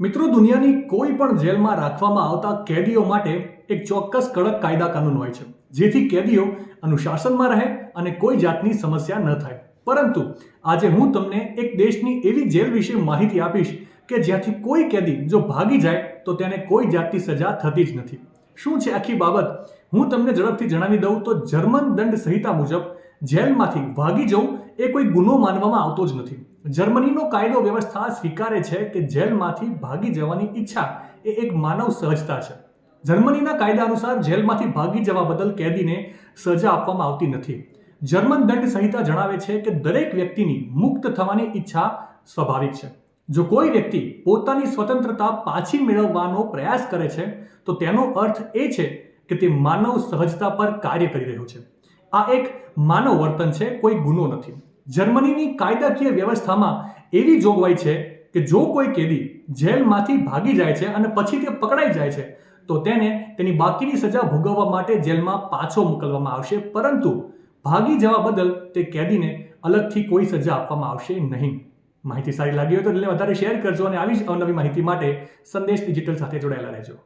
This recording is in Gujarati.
મિત્રો, દુનિયાની કોઈ પણ જેલમાં રાખવામાં આવતા કેદીઓ માટે એક ચોક્કસ કડક કાયદા કાનૂન હોય છે, જેથી કેદીઓ અનુશાસનમાં રહે અને કોઈ જાતની સમસ્યા ન થાય. પરંતુ આજે હું તમને એક દેશની એવી જેલ વિશે માહિતી આપીશ કે જ્યાંથી કોઈ કેદી જો ભાગી જાય તો તેને કોઈ જાતની સજા થતી જ નથી. શું છે આખી બાબત હું તમને ઝડપથી જણાવી દઉં તો જર્મન દંડ સંહિતા મુજબ જેલમાંથી ભાગી જવું એ કોઈ ગુનો માનવામાં આવતો જ નથી. જર્મનીનો કાયદો વ્યવસ્થા સ્વીકારે છે કે જેલમાંથી ભાગી જવાની ઈચ્છા એ એક માનવ સહજતા છે. જર્મનીના કાયદા અનુસાર જેલમાંથી ભાગી જવા બદલ કેદીને સજા આપવામાં આવતી નથી. જર્મન દંડ સંહિતા જણાવે છે કે દરેક વ્યક્તિની મુક્ત થવાની ઈચ્છા સ્વાભાવિક છે. જો કોઈ વ્યક્તિ પોતાની સ્વતંત્રતા પાછી મેળવવાનો પ્રયાસ કરે છે તો તેનો અર્થ એ છે કે તે માનવ સહજતા પર કાર્ય કરી રહ્યો છે. આ એક માનવ વર્તન છે, કોઈ ગુનો નથી. જર્મનીની કાયદાકીય વ્યવસ્થામાં એવી જોગવાઈ છે કે જો કોઈ કેદી જેલમાંથી ભાગી જાય છે અને પછી તે પકડાઈ જાય છે તો તેને તેની બાકીની સજા ભોગવવા માટે જેલમાં પાછો મોકલવામાં આવશે, પરંતુ ભાગી જવા બદલ તે કેદીને અલગથી કોઈ સજા આપવામાં આવશે નહીં. માહિતી સારી લાગી હોય તો એટલે વધારે શેર કરજો અને આવી જ અવનવી માહિતી માટે સંદેશ ડિજિટલ સાથે જોડાયેલા રહેજો.